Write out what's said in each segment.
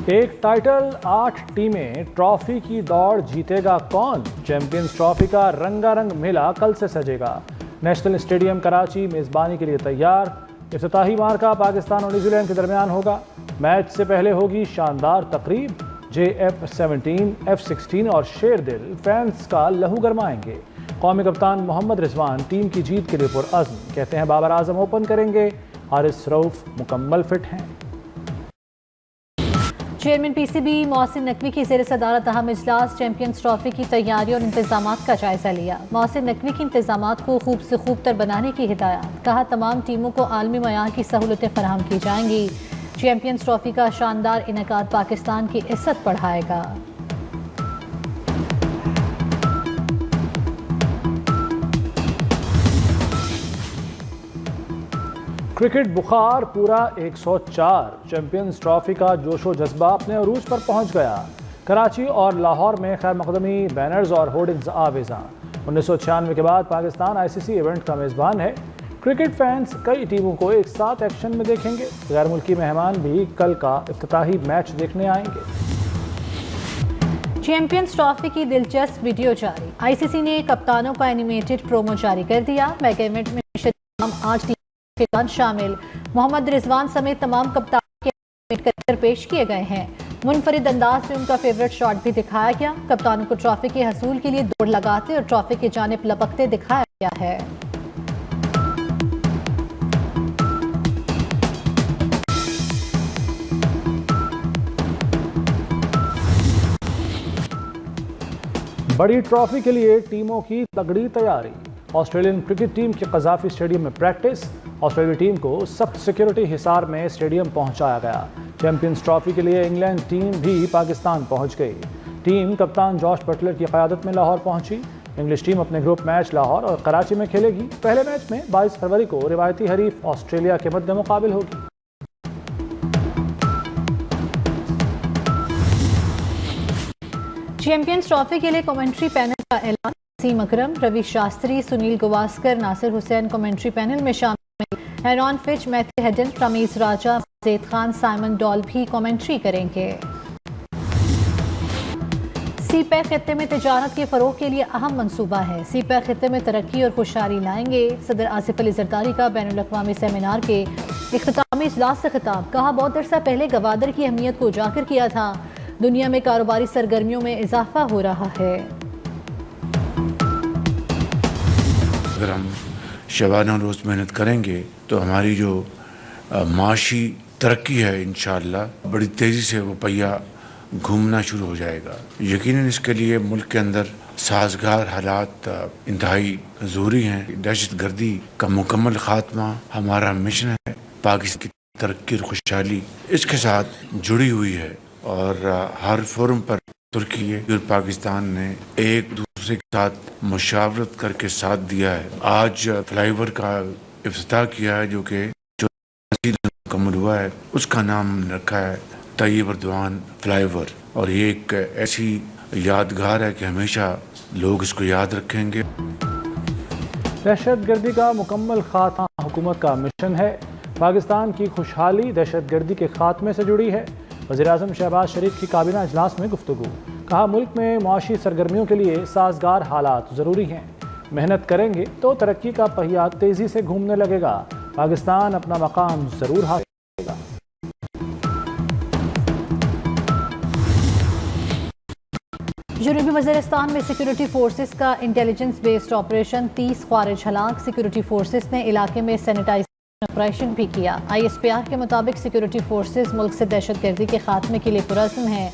ایک ٹائٹل 8 ٹیمیں، ٹرافی کی دوڑ جیتے گا کون؟ چیمپئنز ٹرافی کا رنگا رنگ میلہ کل سے سجے گا۔ نیشنل اسٹیڈیم کراچی میزبانی کے لیے تیار۔ افتتاحی مارکا پاکستان اور نیوزی لینڈ کے درمیان ہوگا۔ میچ سے پہلے ہوگی شاندار تقریب۔ JF-17 F-16 اور شیر دل فینس کا لہو گرمائیں گے۔ قومی کپتان محمد رضوان ٹیم کی جیت کے لیے پرعزم، کہتے ہیں بابر اعظم اوپن کریں گے، حارث رؤف مکمل فٹ ہیں۔ چیئرمین PCB محسن نقوی کی زیر صدارت اہم اجلاس چیمپئنز ٹرافی کی تیاری اور انتظامات کا جائزہ لیا۔ محسن نقوی کی انتظامات کو خوب سے خوب تر بنانے کی ہدایات، کہا تمام ٹیموں کو عالمی معیار کی سہولتیں فراہم کی جائیں گی۔ چیمپئنز ٹرافی کا شاندار انعقاد پاکستان کی عزت بڑھائے گا۔ کرکٹ بخار پورا 104۔ چیمپئنز ٹرافی کا جوش و جذبہ اپنے عروج پر پہنچ گیا۔ کراچی اور لاہور میں خیر مقدمی، بینرز اور ہورڈنگز آویزاں۔ 1996 کے بعد پاکستان ICC ایونٹ کا میزبان ہے۔ کرکٹ فینس کئی ٹیموں کو ایک ساتھ ایکشن میں دیکھیں گے۔ غیر ملکی مہمان بھی کل کا افتتاحی میچ دیکھنے آئیں گے۔ چیمپئنز ٹرافی کی دلچسپ ویڈیو جاری۔ ICC نے کپتانوں کا اینیمیٹڈ پرومو جاری کر دیا۔ میگا ایونٹ میں تمام 8 ٹیم شامل محمد رضوان سمیت تمام کپتانوں کے اینیمیٹ کر پیش کیے گئے ہیں۔ منفرد انداز میں ان کا فیورٹ شاٹ بھی دکھایا گیا۔ کپتانوں کو ٹرافی کے حصول کے لیے دوڑ لگاتے اور ٹرافی کی جانب لپکتے دکھایا گیا ہے۔ بڑی ٹرافی کے لیے ٹیموں کی تگڑی تیاری۔ آسٹریلین کرکٹ ٹیم کی قذافی اسٹیڈیم میں پریکٹس۔ آسٹریلوی ٹیم کو سخت سیکیورٹی حصار میں اسٹیڈیم پہنچایا گیا۔ چیمپئنز ٹرافی کے لیے انگلینڈ ٹیم بھی پاکستان پہنچ گئی۔ ٹیم کپتان جوش بٹلر کی قیادت میں لاہور پہنچی۔ انگلش ٹیم اپنے گروپ میچ لاہور اور کراچی میں کھیلے گی۔ پہلے میچ میں 22 فروری کو روایتی حریف آسٹریلیا کے مد مقابل ہوگی۔ چیمپئنز ٹرافی کے لیے کمنٹری پینل کا اعلان۔ وسیم اکرم، روی شاستری، سنیل گواسکر، ناصر حسین کمنٹری پینل میں شامل۔ ایرون فچ، میتھی ہیڈن، رمیز راجہ، زید خان، سائمن ڈال بھی کمنٹری کریں گے۔ سی پیک خطے میں تجارت کے فروغ کے لیے اہم منصوبہ ہے۔ سی پیک خطے میں ترقی اور خوشحالی لائیں گے۔ صدر آصف علی زرداری کا بین الاقوامی سیمینار کے اختتامی اجلاس سے خطاب، کہا بہت عرصہ پہلے گوادر کی اہمیت کو اجاگر کیا تھا۔ دنیا میں کاروباری سرگرمیوں میں اضافہ ہو رہا ہے۔ اگر ہم شبانہ روز محنت کریں گے تو ہماری جو معاشی ترقی ہے انشاءاللہ بڑی تیزی سے وہ پہیہ گھومنا شروع ہو جائے گا۔ یقیناً اس کے لیے ملک کے اندر سازگار حالات انتہائی ضروری ہیں۔ دہشت گردی کا مکمل خاتمہ ہمارا مشن ہے۔ پاکستان کی ترقی اور خوشحالی اس کے ساتھ جڑی ہوئی ہے، اور ہر فورم پر ترکی اور پاکستان نے ایک دوسرے کے ساتھ مشاورت کر کے ساتھ دیا ہے۔ آج فلائی اوور کا افتتاح کیا ہے جو کہ مکمل ہوا ہے، اس کا نام رکھا ہے طیب اردوان فلائی اوور، اور یہ ایک ایسی یادگار ہے کہ ہمیشہ لوگ اس کو یاد رکھیں گے۔ دہشت گردی کا مکمل خاتمہ حکومت کا مشن ہے۔ پاکستان کی خوشحالی دہشت گردی کے خاتمے سے جڑی ہے۔ وزیراعظم شہباز شریف کی کابینہ اجلاس میں گفتگو، کہا ملک میں معاشی سرگرمیوں کے لیے سازگار حالات ضروری ہیں۔ محنت کریں گے تو ترقی کا پہیہ تیزی سے گھومنے لگے گا۔ پاکستان اپنا مقام ضرور حاصل کرے گا۔ جنوبی وزیرستان میں سیکیورٹی فورسز کا انٹیلیجنس بیسڈ آپریشن، 30 خوارج ہلاک۔ سیکیورٹی فورسز نے علاقے میں سینیٹائزیشن آپریشن بھی کیا۔ ISPR کے مطابق سیکیورٹی فورسز ملک سے دہشت گردی کے خاتمے کے لیے پرعزم ہیں۔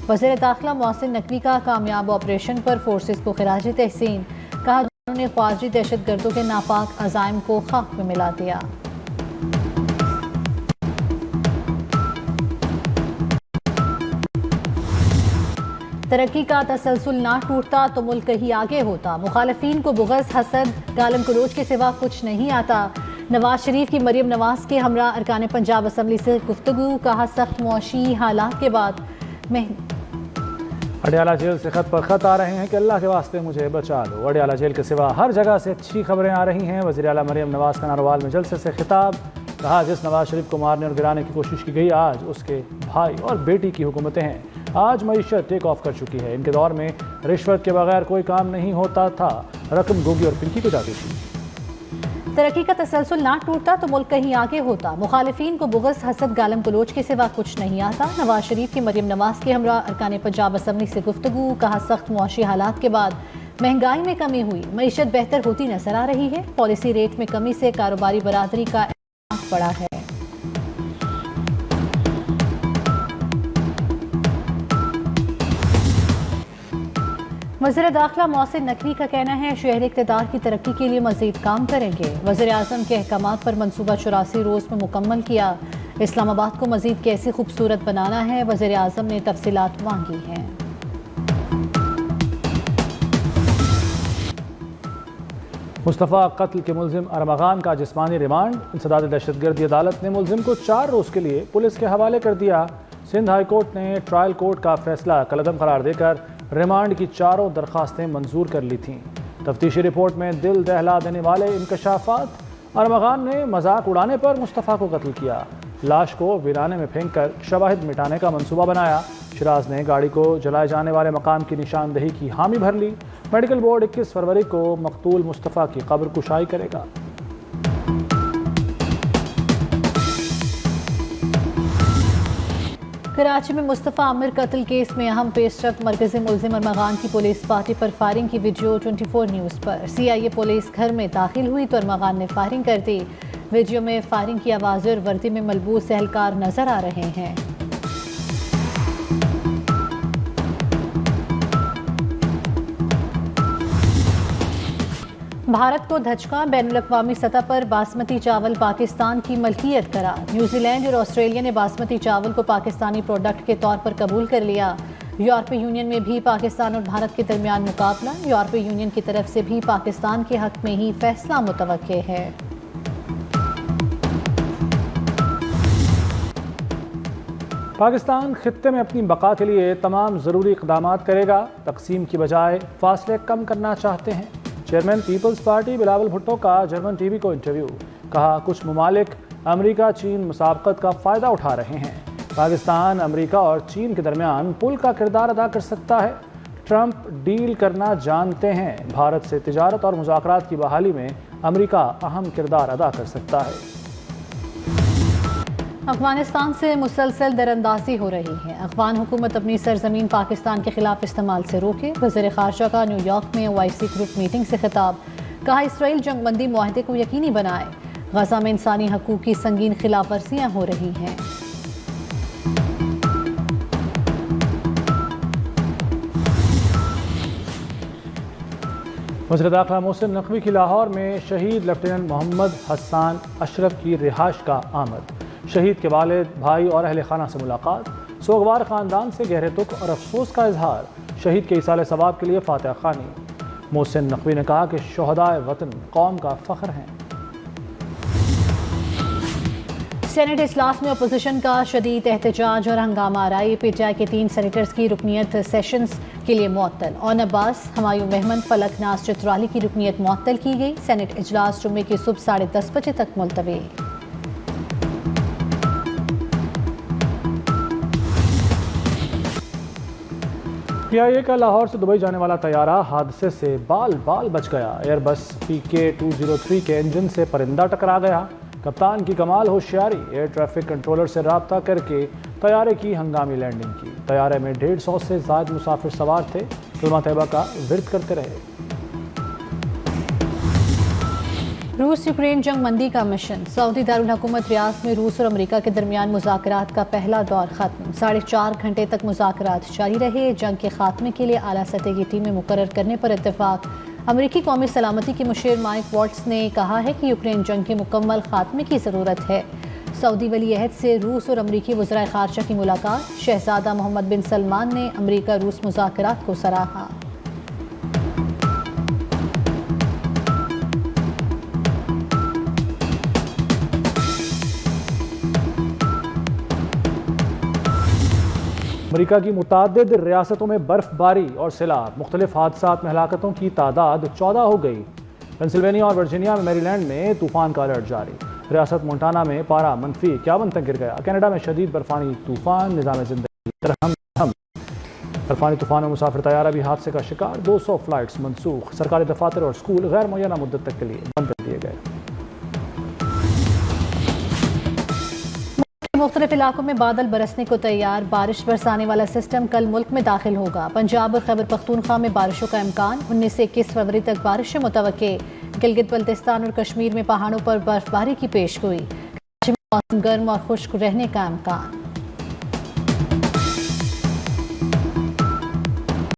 وزیر داخلہ محسن نقوی کا کامیاب آپریشن پر فورسز کو خراج تحسین، کہا انہوں نے خارجی دہشت گردوں کے ناپاک عزائم کو خاک میں ملا دیا۔ ترقی کا تسلسل نہ ٹوٹتا تو ملک کہیں آگے ہوتا۔ مخالفین کو بغض، حسد، گالم گلوچ کے سوا کچھ نہیں آتا۔ نواز شریف کی مریم نواز کے ہمراہ ارکان پنجاب اسمبلی سے گفتگو، کہا سخت معاشی حالات کے بعد اڈیالہ جیل سے خط پر خط آ رہے ہیں کہ اللہ کے واسطے مجھے بچا لو۔ اڈیالہ جیل کے سوا ہر جگہ سے اچھی خبریں آ رہی ہیں۔ وزیر اعلیٰ مریم نواز کا ناروال میں جلسے سے خطاب، کہا جس نواز شریف کو مارنے اور گرانے کی کوشش کی گئی آج اس کے بھائی اور بیٹی کی حکومتیں ہیں. آج معیشت ٹیک آف کر چکی ہے. ان کے دور میں رشوت کے بغیر کوئی کام نہیں ہوتا تھا. رقم گوگی اور پنکی کو جاتی تھی. ترقی کا تسلسل نہ ٹوٹتا تو ملک کہیں آگے ہوتا. مخالفین کو بغض حسد گالم گلوچ کے سوا کچھ نہیں آتا. نواز شریف کی مریم نواز کے ہمراہ ارکان پنجاب اسمبلی سے گفتگو. کہا سخت معاشی حالات کے بعد مہنگائی میں کمی ہوئی, معیشت بہتر ہوتی نظر آ رہی ہے. پالیسی ریٹ میں کمی سے کاروباری برادری کا اعتماد بڑھا ہے. وزیر داخلہ محسن نقوی کا کہنا ہے شہر اقتدار کی ترقی کے لیے مزید کام کریں گے. وزیر اعظم کے احکامات پر منصوبہ 84 روز میں مکمل کیا. اسلام آباد کو مزید کیسے خوبصورت بنانا ہے, وزیر اعظم نے تفصیلات مانگی ہیں. مصطفیٰ قتل کے ملزم ارمغان کا جسمانی ریمانڈ. انسداد دہشت گردی عدالت نے ملزم کو 4 روز کے لیے پولیس کے حوالے کر دیا. سندھ ہائی کورٹ نے ٹرائل کورٹ کا فیصلہ کالعدم قرار دے کر ریمانڈ کی 4 درخواستیں منظور کر لی تھیں. تفتیشی رپورٹ میں دل دہلا دینے والے انکشافات. ارمغان نے مذاق اڑانے پر مصطفیٰ کو قتل کیا. لاش کو ویرانے میں پھینک کر شواہد مٹانے کا منصوبہ بنایا. شیراز نے گاڑی کو جلائے جانے والے مقام کی نشاندہی کی حامی بھر لی. میڈیکل بورڈ 21 فروری کو مقتول مصطفیٰ کی قبر کشائی کرے گا. کراچی میں مصطفیٰ عامر قتل کیس میں اہم پیش رفت. مرکزی ملزم ارمغان کی پولیس پارٹی پر فائرنگ کی ویڈیو 24 نیوز پر. CIA پولیس گھر میں داخل ہوئی تو ارمغان نے فائرنگ کر دی. ویڈیو میں فائرنگ کی آوازیں اور وردی میں ملبوس اہلکار نظر آ رہے ہیں. بھارت کو دھچکا. بین الاقوامی سطح پر باسمتی چاول پاکستان کی ملکیت قرار. نیوزی لینڈ اور آسٹریلیا نے باسمتی چاول کو پاکستانی پروڈکٹ کے طور پر قبول کر لیا. یورپی یونین میں بھی پاکستان اور بھارت کے درمیان مقابلہ. یورپی یونین کی طرف سے بھی پاکستان کے حق میں ہی فیصلہ متوقع ہے. پاکستان خطے میں اپنی بقا کے لیے تمام ضروری اقدامات کرے گا. تقسیم کی بجائے فاصلے کم کرنا چاہتے ہیں. چیئرمین پیپلز پارٹی بلاول بھٹو کا جرمن ٹی وی کو انٹرویو. کہا کچھ ممالک امریکہ چین مسابقت کا فائدہ اٹھا رہے ہیں. پاکستان امریکہ اور چین کے درمیان پل کا کردار ادا کر سکتا ہے. ٹرمپ ڈیل کرنا جانتے ہیں. بھارت سے تجارت اور مذاکرات کی بحالی میں امریکہ اہم کردار ادا کر سکتا ہے. افغانستان سے مسلسل دراندازی ہو رہی ہے. افغان حکومت اپنی سرزمین پاکستان کے خلاف استعمال سے روکے. وزیر خارجہ کا نیو یارک میں OIC گروپ میٹنگ سے خطاب. کہا اسرائیل جنگ بندی معاہدے کو یقینی بنائے. غزہ میں انسانی حقوق کی سنگین خلاف ورزیاں ہو رہی ہیں. وزیر داخلہ محسن نقوی کی لاہور میں شہید لیفٹیننٹ محمد حسان اشرف کی رہائش کا آمد. شہید کے والد بھائی اور اہل خانہ سے ملاقات. سوگوار خاندان سے گہرے دکھ اور افسوس کا اظہار. شہید کے ایصال ثواب کے لیے فاتحہ خوانی. محسن نقوی نے کہا کہ شہدائے وطن قوم کا فخر ہیں. سینیٹ اجلاس میں اپوزیشن کا شدید احتجاج اور ہنگامہ آرائی. PTI کے 3 سینیٹرز کی رکنیت سیشنز کے لیے معطل. اون عباس, ہمایوں مہمن, فلک ناز چترالی کی رکنیت معطل کی گئی. سینیٹ اجلاس جمعے کی صبح 10:30 بجے تک ملتوی. PIA کا لاہور سے دبئی جانے والا طیارہ حادثے سے بال بال بچ گیا. ایئر بس PK-203 کے انجن سے پرندہ ٹکرا گیا. کپتان کی کمال ہوشیاری. ایئر ٹریفک کنٹرولر سے رابطہ کر کے طیارے کی ہنگامی لینڈنگ کی. طیارے میں 150 سے زائد مسافر سوار تھے. کلمہ طیبہ کا ورد کرتے رہے. روس یوکرین جنگ بندی کا مشن. سعودی دارالحکومت ریاض میں روس اور امریکہ کے درمیان مذاکرات کا پہلا دور ختم. 4.5 گھنٹے تک مذاکرات جاری رہے. جنگ کے خاتمے کے لیے اعلیٰ سطح کی ٹیمیں مقرر کرنے پر اتفاق. امریکی قومی سلامتی کے مشیر مائک والٹس نے کہا ہے کہ یوکرین جنگ کے مکمل خاتمے کی ضرورت ہے. سعودی ولی عہد سے روس اور امریکی وزرائے خارجہ کی ملاقات. شہزادہ محمد بن سلمان نے امریکہ روس مذاکرات کو سراہا. امریکہ کی متعدد ریاستوں میں برف باری اور سیلاب. مختلف حادثات میں ہلاکتوں کی تعداد 14 ہو گئی. پینسلوینیا اور ورجینیا میں میری لینڈ میں طوفان کا الرٹ جاری. ریاست مونٹانا میں پارا -51 تک گر گیا۔ کینیڈا میں شدید برفانی طوفان، نظام زندگی درہم۔ برفانی طوفان میں مسافر طیارہ بھی حادثے کا شکار، 200 فلائٹس منسوخ۔ سرکاری دفاتر اور اسکول غیر معینہ مدت تک کے لیے بند کر دیے گئے۔ مختلف علاقوں میں بادل برسنے کو تیار، بارش برسانے والا سسٹم کل ملک میں داخل ہوگا۔ پنجاب اور خیبر پختونخوا میں بارشوں کا امکان، 19 سے 21 فروری تک بارشیں متوقع۔ گلگت بلتستان اور کشمیر میں پہاڑوں پر برف باری کی پیش گوئی۔ کراچی میں موسم گرم اور خشک رہنے کا امکان۔